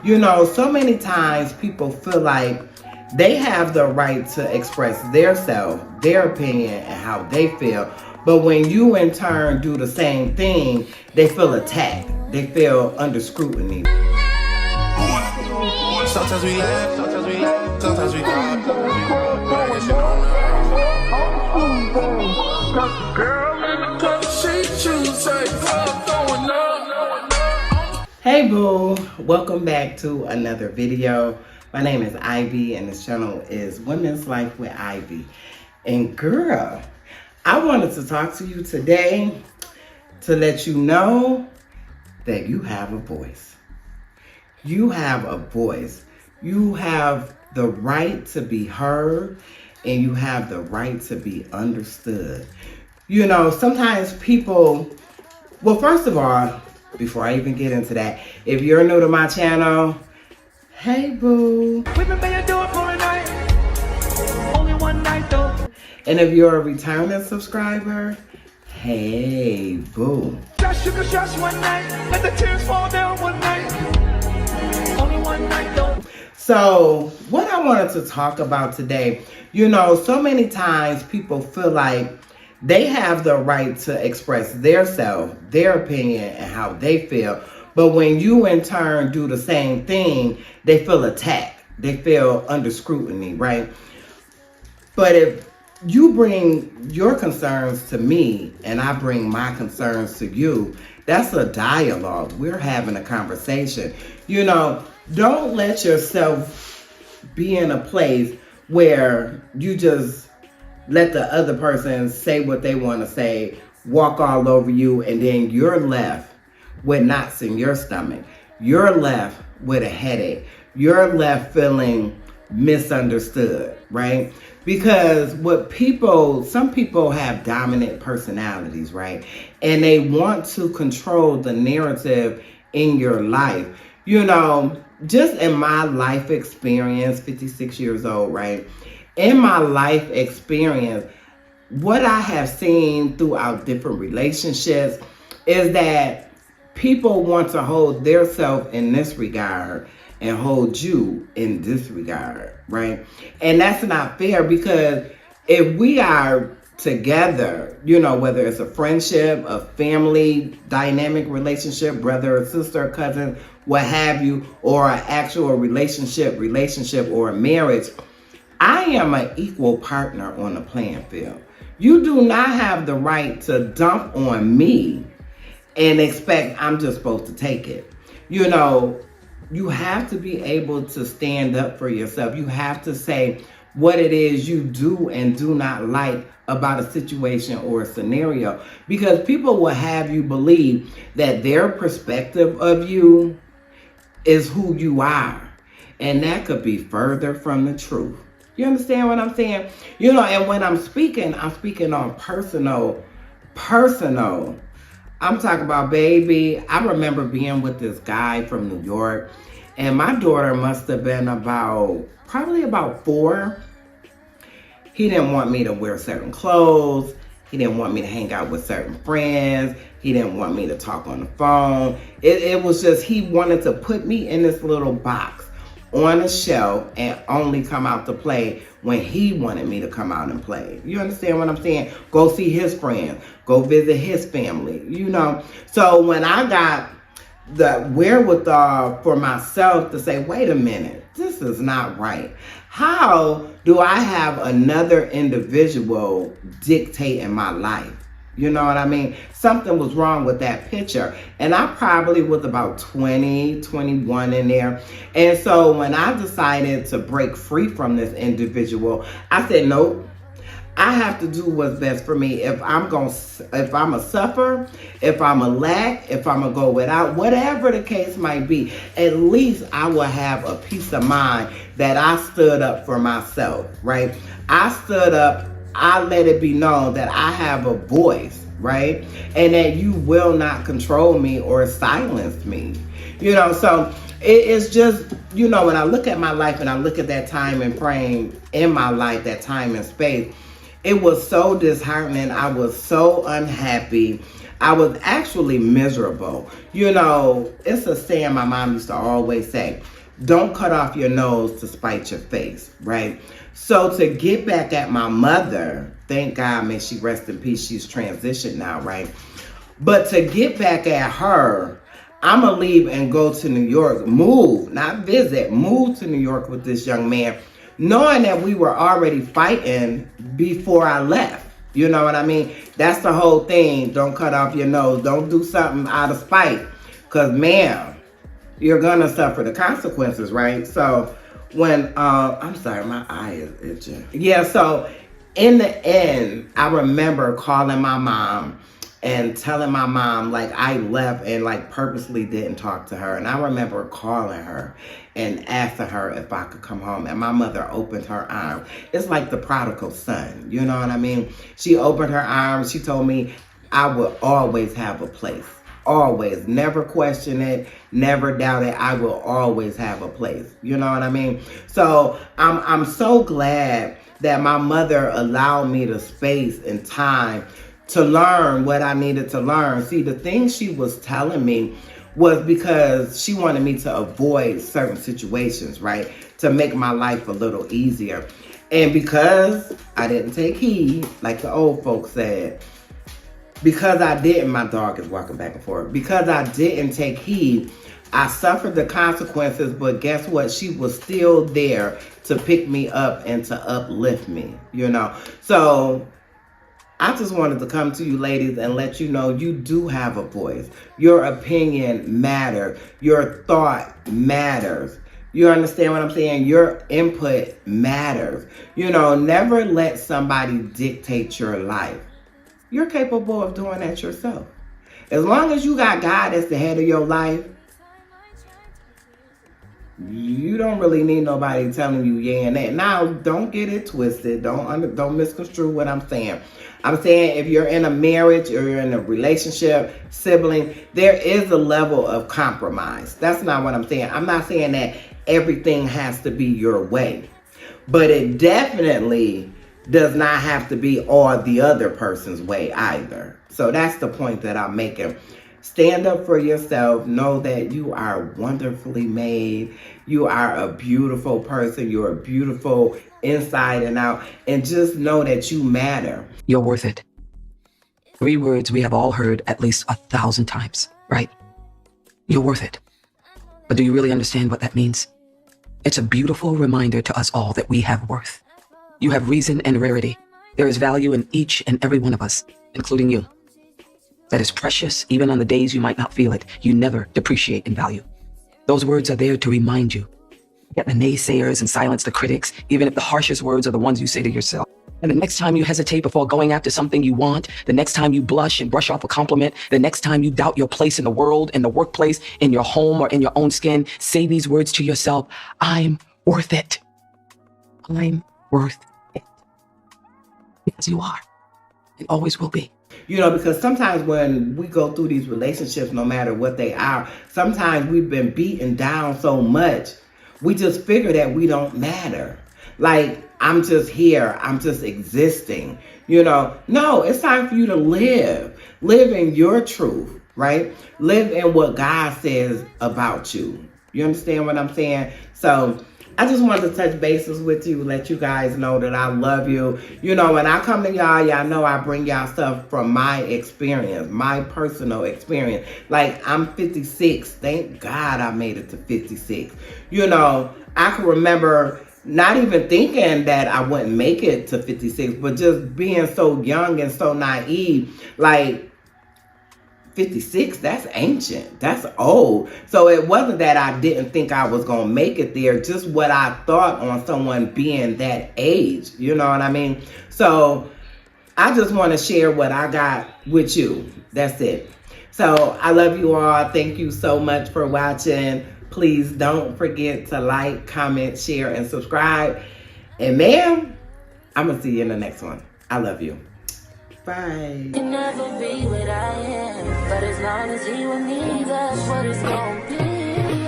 You know, so many times people feel like they have the right to express their self, their opinion, and how they feel. But when you in turn do the same thing, they feel attacked. They feel under scrutiny. Sometimes we laugh, sometimes we cry. Hey boo, welcome back to another video. My name is Ivy and this channel is Women's Life with Ivy. And girl, I wanted to talk to you today to let you know that you have a voice. You have a voice. You have the right to be heard and you have the right to be understood. You know, sometimes people, well, first of all, before I even get into that, if you're new to my channel, hey boo. We've been paying do it for a night. Only one night though. And if you're a returning subscriber, hey boo. Just sugar shots one night. Let the tears fall down one night. Only one night though. So what I wanted to talk about today, you know, so many times people feel like they have the right to express their self, their opinion, and how they feel. But when you in turn do the same thing, they feel attacked. They feel under scrutiny, right? But if you bring your concerns to me and I bring my concerns to you, that's a dialogue. We're having a conversation. You know, don't let yourself be in a place where you just let the other person say what they want to say, walk all over you, and then you're left with knots in your stomach. You're left with a headache. You're left feeling misunderstood, right? Because some people have dominant personalities, right? And they want to control the narrative in your life. You know, just in my life experience, 56 years old, right? In my life experience, what I have seen throughout different relationships is that people want to hold their self in this regard and hold you in this regard, right? And that's not fair, because if we are together, you know, whether it's a friendship, a family dynamic relationship, brother or sister, cousin, what have you, or an actual relationship or a marriage, I am an equal partner on the playing field. You do not have the right to dump on me and expect I'm just supposed to take it. You know, you have to be able to stand up for yourself. You have to say what it is you do and do not like about a situation or a scenario, because people will have you believe that their perspective of you is who you are. And that could be further from the truth. You understand what I'm saying? You know, and when I'm speaking on personal. I'm talking about, baby, I remember being with this guy from New York, and my daughter must have been probably about 4. He didn't want me to wear certain clothes. He didn't want me to hang out with certain friends. He didn't want me to talk on the phone. It was just, he wanted to put me in this little box on a shelf and only come out to play when he wanted me to come out and play. You understand what I'm saying? Go see his friends, go visit his family, you know? So when I got the wherewithal for myself to say, wait a minute, this is not right. How do I have another individual dictate in my life? You know what I mean? Something was wrong with that picture. And I probably was about 20, 21 in there. And so when I decided to break free from this individual, I said, nope, I have to do what's best for me. If I'm a suffer, if I'm a lack, if I'm a go without, whatever the case might be, at least I will have a peace of mind that I stood up for myself, right? I stood up. I let it be known that I have a voice, right? And that you will not control me or silence me. You know, so it's just, you know, when I look at my life and I look at that time and frame in my life, that time and space, it was so disheartening. I was so unhappy. I was actually miserable. You know, it's a saying my mom used to always say, don't cut off your nose to spite your face, right? So to get back at my mother, thank God, may she rest in peace, she's transitioned now, right? But to get back at her, I'm going to leave and go to New York, move, not visit, move to New York with this young man, knowing that we were already fighting before I left. You know what I mean? That's the whole thing. Don't cut off your nose. Don't do something out of spite. Because, man, you're going to suffer the consequences, right? So when, I'm sorry, my eye is itching. Yeah, so in the end, I remember calling my mom and telling my mom, like, I left and, like, purposely didn't talk to her. And I remember calling her and asking her if I could come home. And my mother opened her arms. It's like the prodigal son, you know what I mean? She opened her arms. She told me I would always have a place. Always. Never question it. Never doubt it. I will always have a place. You know what I mean? So I'm so glad that my mother allowed me the space and time to learn what I needed to learn. See, the things she was telling me was because she wanted me to avoid certain situations, right? To make my life a little easier. And because I didn't take heed, like the old folks said, because I didn't, my dog is walking back and forth. Because I didn't take heed, I suffered the consequences, but guess what? She was still there to pick me up and to uplift me, you know? So I just wanted to come to you ladies and let you know you do have a voice. Your opinion matters. Your thought matters. You understand what I'm saying? Your input matters. You know, never let somebody dictate your life. You're capable of doing that yourself. As long as you got God as the head of your life, you don't really need nobody telling you yeah and that. Now, don't get it twisted. Don't misconstrue what I'm saying. I'm saying if you're in a marriage or you're in a relationship, sibling, there is a level of compromise. That's not what I'm saying. I'm not saying that everything has to be your way, but it definitely does not have to be all the other person's way either. So that's the point that I'm making. Stand up for yourself. Know that you are wonderfully made. You are a beautiful person. You're beautiful inside and out. And just know that you matter. You're worth it. 3 words we have all heard at least 1,000 times, right? You're worth it. But do you really understand what that means? It's a beautiful reminder to us all that we have worth. You have reason and rarity. There is value in each and every one of us, including you. That is precious even on the days you might not feel it. You never depreciate in value. Those words are there to remind you. Get the naysayers and silence the critics, even if the harshest words are the ones you say to yourself. And the next time you hesitate before going after something you want, the next time you blush and brush off a compliment, the next time you doubt your place in the world, in the workplace, in your home, or in your own skin, say these words to yourself: I'm worth it. I'm worth it. Because you are. And always will be. You know, because sometimes when we go through these relationships, no matter what they are, sometimes we've been beaten down so much, we just figure that we don't matter. Like, I'm just here. I'm just existing. You know, no, it's time for you to live. Live in your truth, right? Live in what God says about you. You understand what I'm saying? So I just wanted to touch bases with you, let you guys know that I love you. You know, when I come to y'all know I bring y'all stuff from my experience, my personal experience. Like, I'm 56. Thank God I made it to 56. You know, I can remember not even thinking that I wouldn't make it to 56, but just being so young and so naive. Like, 56, that's ancient. That's old. So it wasn't that I didn't think I was going to make it there, just what I thought on someone being that age. You know what I mean? So I just want to share what I got with you. That's it. So I love you all. Thank you so much for watching. Please don't forget to like, comment, share, and subscribe. And ma'am, I'm going to see you in the next one. I love you. Bye. Can never be what I am, but as long as you and me, that's what it's gonna be.